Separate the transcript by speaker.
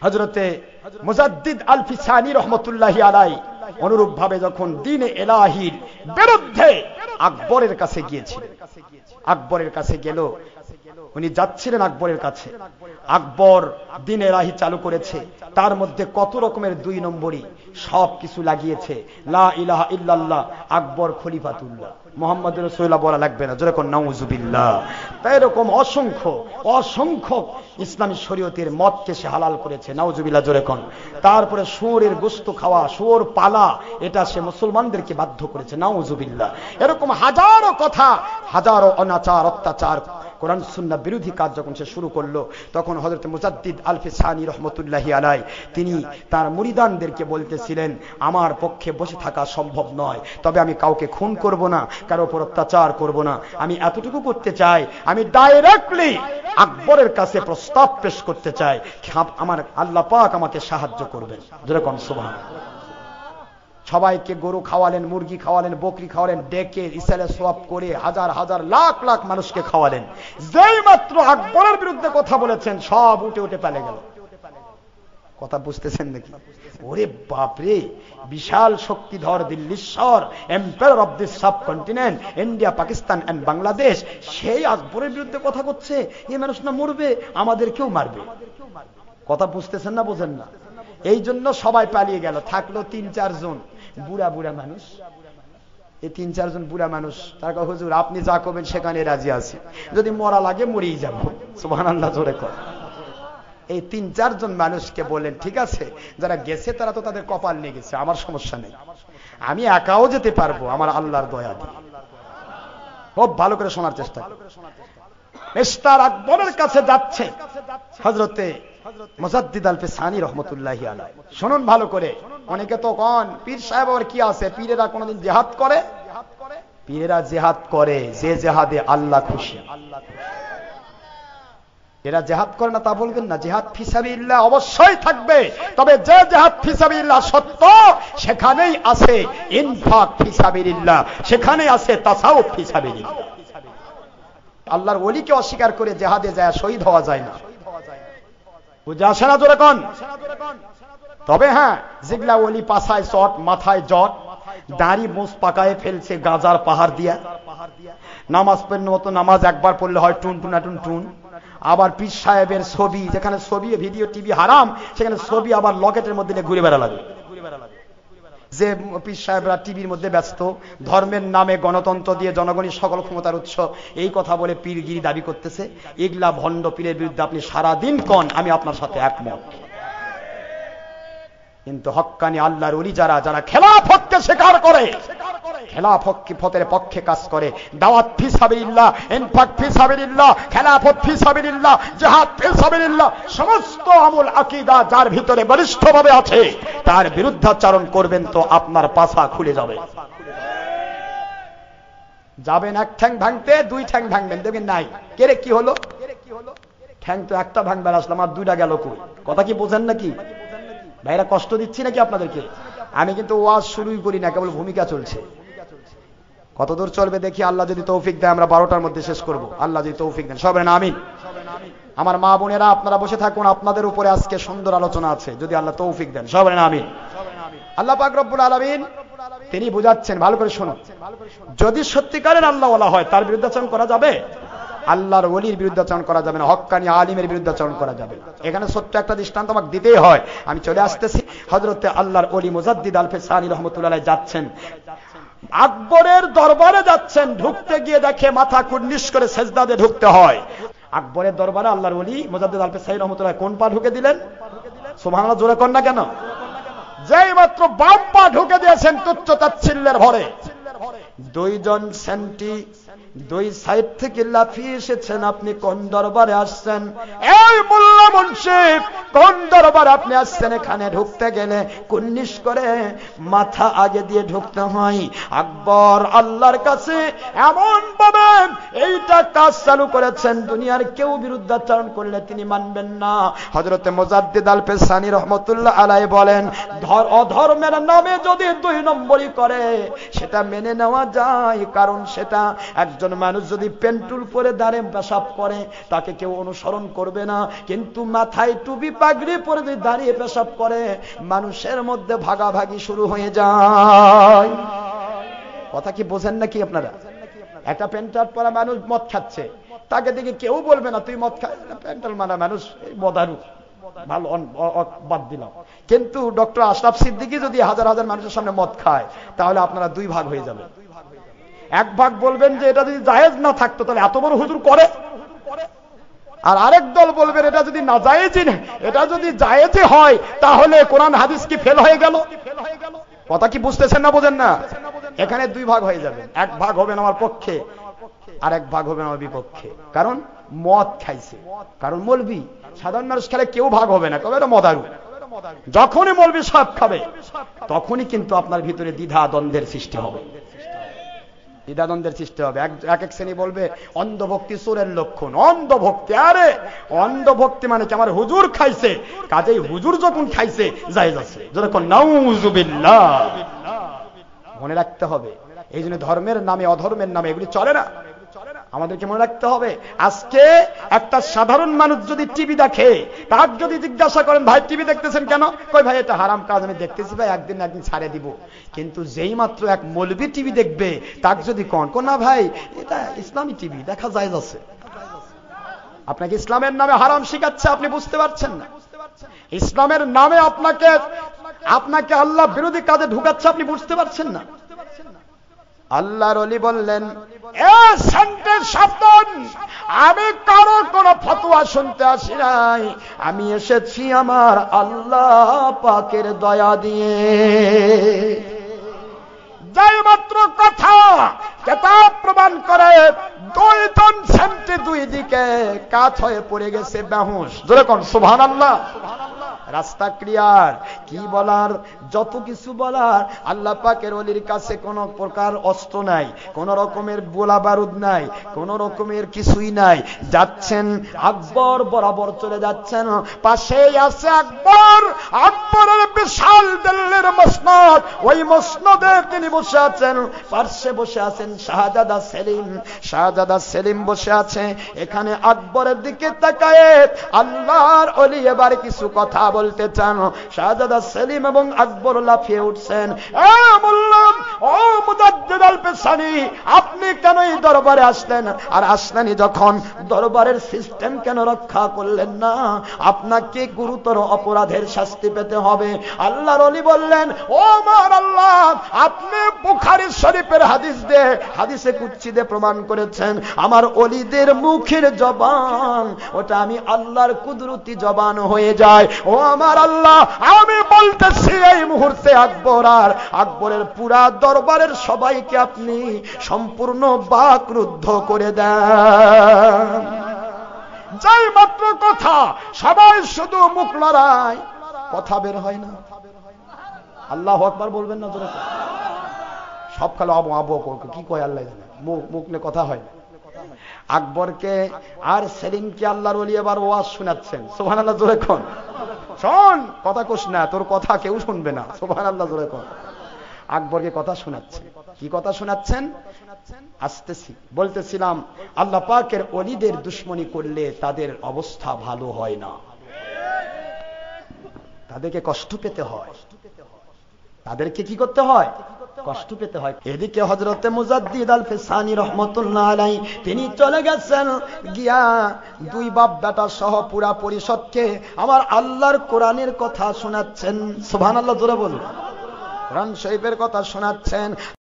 Speaker 1: হযরতে মুজাদ্দিদ আল ফিসানি রাহমাতুল্লাহি আলাইহি অনুরূপ ভাবে যখন দ্বীনে ইলাহির বিরুদ্ধে আকবরের কাছে গিয়েছিলেন, আকবরের কাছে গেল, উনি যাচ্ছিলেন আকবরের কাছে। আকবর দ্বীনে ইলাহি চালু করেছে, তার মধ্যে কত রকমের 2 নম্বরই সব কিছু লাগিয়েছে। লা ইলাহা ইল্লাল্লাহ, আকবর খলিফাতুল্লাহ, মুহাম্মদ রাসূলুল্লাহ বলা লাগবে না, যেরকম নাউজুবিল্লাহ। তাই এরকম অসংখ্য অসংখ্য ইসলামী শরীয়তের মদকে সে হালাল করেছে, নাউজুবিল্লাহ যেরকম। তারপরে শুয়োরের গোশত খাওয়া, শুয়োর পালা, এটা সে মুসলমানদেরকে বাধ্য করেছে, নাউজুবিল্লাহ। এরকম হাজারো কথা, হাজারো অনাচার অত্যাচার, কোরআন সুন্নাহ বিরোধী কাজ যখন সে শুরু করলো, তখন হযরত মুজাদ্দিদ আল ফিসানি রাহমাতুল্লাহি আলাইহি তিনি তার মুরিদানদেরকে বলতেছিলেন, আমার পক্ষে বসে থাকা সম্ভব নয়, তবে আমি কাউকে খুন করব না, কারো উপর অত্যাচার করব না। আমি এতটুকু করতে চাই, আমি ডাইরেক্টলি আকবরের কাছে প্রস্তাব পেশ করতে চাই, আমার আল্লাহ পাক আমাকে সাহায্য করবেন, যেরকম সুবহানাল্লাহ। সবাইকে গরু খাওয়ালেন, মুরগি খাওয়ালেন, বকরি খাওয়ালেন, ডেকে ইসালে সোয়াব করে হাজার হাজার লাখ লাখ মানুষকে খাওয়ালেন। যেই মাত্র আকবরের বিরুদ্ধে কথা বলেছেন, সব উঠে উঠে পালে গেল। কথা বুঝতেছেন নাকি? ওরে বাপরে, বিশাল শক্তিধর দিল্লীশ্বর, empire of this subcontinent, India, Pakistan and Bangladesh, সেই আকবরের বিরুদ্ধে কথা করছে। এই মানুষ না মরবে, আমাদেরকেও মারবে। কথা বুঝতেছেন না, বোঝেন না? এই জন্য সবাই পালিয়ে গেল, থাকলো 3-4 জন বুড়া বুড়া মানুষ। এই 3-4 জন বুড়া মানুষ, তারা হুজুর আপনি যা করবেন সেখানে রাজি আছি, যদি মরা লাগে মরেই যাব, সুবহানাল্লাহ জোরে কর। এই 3-4 জন মানুষকে বললেন, ঠিক আছে, যারা গেছে তারা তো তাদের কপাল নিয়ে গেছে, আমার সমস্যা নেই, আমি একাও যেতে পারবো, আমার আল্লাহর দয়া দিয়ে। খুব ভালো করে শোনার চেষ্টা করুন। মিস্টার আকবরের কাছে যাচ্ছে হযরতে মুজাদ্দিদ আল ফিসানি রাহমাতুল্লাহি আলাইহি। শুনুন ভালো করে। অনেকে তো কোন পীর সাহেব আর কি আছে, পীরেরা কোনদিন জিহাদ করে? পীরেরা জিহাদ করে যে জিহাদে আল্লাহ খুশি। এরা জিহাদ করে না তা বলবেন না, জিহাদ ফি সাবিলিল্লাহ অবশ্যই থাকবে, তবে যে জিহাদ ফি সাবিলিল্লাহ সত্য, সেখানেই আছে ইনফাক ফি সাবিলিল্লাহ, সেখানেই আছে তাসাউফ ফি সাবিলিল্লাহ। আল্লাহর ওলিকে অস্বীকার করে জিহাদে যায় শহীদ হওয়া যায় না, বুঝে আসে না জোরে কোন? তবে হ্যাঁ, যেগুলা ওলি পাছায় চট, মাথায় জট, দাড়ি মুছ পাকায় ফেলছে গাজার পাহাড় দিয়া, নামাজ পড়ার মতো নামাজ একবার পড়লে হয় টুনটুনা টুনটুন। আবার পীর সাহেবের ছবি, যেখানে ছবি ভিডিও টিভি হারাম, সেখানে ছবি আবার লকেটের মধ্যে ঘুরে বেড়া লাগে। যে পীর সাহেবরা টিভির মধ্যে ব্যস্ত, ধর্মের নামে গণতন্ত্র দিয়ে জনগণের সকল ক্ষমতার উৎস, এই কথা বলে পীরগিরি দাবি করতেছে। এগুলা ভণ্ড পীরের বিরুদ্ধে আপনি সারাদিন কন, আমি আপনার সাথে একমত। কিন্তু হক্কানি আল্লাহর ওলি যারা, যারা খেলাফতকে স্বীকার করে, খেলাফতের পক্ষে কাজ করে, দাওয়াত ফি সাবিলিল্লাহ, ইনফাক ফি সাবিলিল্লাহ, খেলাফত ফি সাবিলিল্লাহ, জিহাদ ফি সাবিলিল্লাহ, সমস্ত আমল আকীদা যার ভিতরে বলিষ্ঠভাবে আছে, তার বিরুদ্ধাচরণ করবেন তো আপনার পাছা খুলে যাবে। যাবেন এক ঠ্যাং ভাঙতে, 2 ঠ্যাং ভাঙবেন, দেখবেন নাই কেরে কি হলো, ঠ্যাং তো একটা ভাঙবার আসলাম, আর 2টা গেল কই? কথা কি বোঝেন নাকি ভাইরা? কষ্ট দিচ্ছি নাকি আপনাদেরকে? আমি কিন্তু ওয়াজ শুরুই করি না, কেবল ভূমিকা চলছে। কতদূর চলবে দেখি, আল্লাহ যদি তৌফিক দেয় আমরা 12টার মধ্যে শেষ করব, আল্লাহ যদি তৌফিক দেন। সবাই আমিন। আমার মা বোনেরা আপনারা বসে থাকুন, আপনাদের উপরে আজকে সুন্দর আলোচনা আছে, যদি আল্লাহ তৌফিক দেন। সবাই আমিন। আল্লাহ পাক রব্বুল আলামিন তিনি বুঝাচ্ছেন, ভালো করে শুনুন। যদি সত্যিকারের আল্লাহ ওয়ালা হয়, তার বিরুদ্ধাচরণ করা যাবে? আল্লাহর ওলির বিরুদ্ধাচরণ করা যাবে না, হক্কানি আলিমের বিরুদ্ধাচরণ করা যাবে না। এখানে ছোট্ট একটা দৃষ্টান্ত আমাকে দিতেই হয়, আমি চলে আসতেছি। হযরতে আল্লাহর ওলি মুজাদ্দিদ আল ফিসানি রাহমাতুল্লাহি আলাইহি যাচ্ছেন, আকবরের দরবারে যাচ্ছেন, ঢুকতে গিয়ে দেখে মাথা কুর্নিশ করে সেজদাতে ঢুকতে হয়। আকবরের দরবারে আল্লাহর ওলি মুজাদ্দিদ আল ফিসানি রাহমাতুল্লাহি কোন পা ঢুকে দিলেন? সুবহানাল্লাহ জোরে কর না কেন? যেই মাত্র বাম পা ঢুকে দিয়েছেন তুচ্ছ তাচ্ছিল্যের ভরে, 2 জন সেন্টি 2 সাইড থেকে লাফিয়ে এসেছেন। আপনি কোন দরবারে আসছেন? এই মোল্লা মুন্সি, কোন দরবারে আপনি আসছেন? এখানে ঢুকতে গেলে কুন্নিশ করে মাথা আগে দিয়ে ঢুকতে হয়। আকবর আল্লাহর কাছে এমন ভাবে এইটা কাজ চালু করেছেন, দুনিয়ার কেউ বিরুদ্ধাচরণ করলে তিনি মানবেন না। হযরতে মুজাদ্দিদ আল ফিসানি রাহমাতুল্লাহ আলাইহি বলেন, অধর্মের নামে যদি 2 নম্বরই করে সেটা মেনে নেওয়া যায়, কারণ সেটা একজন মানুষ যদি পেন্টুল পরে দাঁড়ে পেশাব করে তাকে কেউ অনুসরণ করবে না, কিন্তু মাথায় টুপি পাগড়ি পরে যদি দাঁড়িয়ে পেশাব করে মানুষের মধ্যে ভাগাভাগি শুরু হয়ে যায়। কথা কি বোঝেন নাকি আপনারা? একটা প্যান্ট শার্ট পরা মানুষ মদ খাচ্ছে, তাকে দেখে কেউ বলবে না তুই মদ খায়, প্যান্টাল মারা মানুষ মদারু, ভালো বাদ দিলাম। কিন্তু ডক্টর আশরাফ সিদ্দিকী যদি হাজার হাজার মানুষের সামনে মদ খায় তাহলে আপনারা দুই ভাগ হয়ে যাবে। এক ভাগ বলবেন যে এটা যদি জায়েজ না থাকতো তাহলে এত বড় হুজুর করে, আর আরেক দল বলবেন এটা যদি না জায়েজই না, এটা যদি জায়েজই হয় তাহলে কোরআন হাদিস কি ফেল হয়ে গেল? কথা কি বুঝতেছেন না বোঝেন না? এখানে দুই ভাগ হয়ে যাবে, এক ভাগ হবেন আমার পক্ষে আর এক ভাগ হবেন আমার বিপক্ষে। কারণ মদ খাইছে, কারণ মৌলবি, সাধারণ মানুষ খেলে কেউ ভাগ হবে না, কবে এটা মদারু। যখনই মৌলবি সাহেব খাবে তখনই কিন্তু আপনার ভিতরে দ্বিধা দ্বন্দ্বের সৃষ্টি হবে, দ্বিধাদ্বন্দ্বের সৃষ্টি হবে। এক এক শ্রেণী বলবে অন্ধভক্তি চোরের লক্ষণ। অন্ধভক্তি, আরে অন্ধভক্তি মানে কি আমার হুজুর খাইছে, কাজেই হুজুর যখন খাইছে জায়েজ আছে, যখন নাউযুবিল্লাহ। মনে রাখতে হবে, এই জন্য ধর্মের নামে অধর্মের নামে এগুলি চলে না, আমাদেরকে মনে রাখতে হবে। আজকে একটা সাধারণ মানুষ যদি টিভি দেখে, তার যদি জিজ্ঞাসা করেন ভাই টিভি দেখতেছেন কেন, কই ভাই এটা হারাম কাজ, আমি দেখতেছি ভাই, একদিন একদিন ছাড়ে দিব। কিন্তু যেই মাত্র এক মৌলবি টিভি দেখবে, তার যদি কোন না ভাই এটা ইসলামী টিভি, দেখা যায় আছে, আপনাকে ইসলামের নামে হারাম শিখাচ্ছে, আপনি বুঝতে পারছেন না। ইসলামের নামে আপনাকে আল্লাহ বিরোধী কাজে ঢুকাচ্ছে, আপনি বুঝতে পারছেন না। আল্লাহর ওলি বললেন, সাবধান, আমি কারো কোন ফতোয়া শুনতে আসি নাই, আমি এসেছি আমার আল্লাহ পাকের দয়া দিয়ে। যাই মাত্র কথা কিতাব প্রমাণ করে, দুইজন সেন্টে দুই দিকে কাত হয়ে পড়ে গেছে বেহুশ। জোরে কোন সুবহানাল্লাহ। রাস্তা ক্লিয়ার, কি বলার, যত কিছু বলার। আল্লাহ পাকের ওলির কাছে কোন প্রকার অস্ত্র নাই, কোন রকমের গোলা বারুদ নাই, কোন রকমের কিছুই নাই। যাচ্ছেন আকবর বরাবর চলে যাচ্ছেন, পাশেই আছে আকবর, আকবরের বিশাল দিল্লির মসনদ, ওই মসনদে তিনি বসে আছেন, পার্শ্বে বসে আছেন শাহজাদা সেলিম, শাহজাদা সেলিম বসে আছে। এখানে আকবরের দিকে তাকায়ে আল্লাহর ওলি এবার কিছু কথা বলতে চান। শাহজাদা সেলিম এবং আকবর লাফিয়ে উঠছেন, ও মুজাদ্দিদ আল পেশানি, আপনি কেন এই দরবারে আসলেন? আর আসলেনই যখন, দরবারের সিস্টেম কেন রক্ষা করলেন না? আপনাকে গুরুতর অপরাধের শাস্তি পেতে হবে। আল্লাহর ওলি বললেন, ও আমার আল্লাহ, আপনি বুখারী শরীফের হাদিসে কুদসি দিয়ে প্রমাণ করেছেন আমার ওলিদের মুখের জবান ওটা আমি আল্লাহর কুদরতি জবান হয়ে যায়। ও আমার আল্লাহ, আমি বলতেছি এই মুহূর্তে আকবরের পুরা দরবারের সবাইকে আপনি সম্পূর্ণ বাকরুদ্ধ করে দেন। যাই মাত্র কথা, সবাই শুধু মুখ লড়াই, কথা বের হয় না। আল্লাহু আকবার বলবেন না জোরে? সব খালো আবু আবু কি কয় আল্লাহ জানে, মুখ নিয়ে কথা হয় না। আকবরকে আর সেলিমকে আল্লাহর ওলি এবার ওয়াজ শোনাচ্ছেন। সুবহানাল্লাহ জোরে কোন, শোন, কথা কোস না, তোর কথা কেউ শুনবে না। সুবহানাল্লাহ জোরে কোন। আকবরকে কথা শোনাচ্ছেন। কি কথা শোনাচ্ছেন? আসতেছি, বলতেছিলাম আল্লাহ পাকের ওলিদের দুশমনি করলে তাদের অবস্থা ভালো হয় না, তাদেরকে কষ্ট পেতে হয়, তাদেরকে কি করতে হয়? কষ্ট পেতে হয়। এদিকে হযরতে মুজাদ্দিদ আল ফিসানি রহমাতুল্লাহ আলাইহি তিনি চলে গেছেন, গিয়া দুই বাপ বেটা সহ পুরা পরিষদকে আমার আল্লাহর কোরআনের কথা শোনাচ্ছেন। সুবহানাল্লাহ জোরে বলুন। কোরআন শরীফের কথা শোনাচ্ছেন।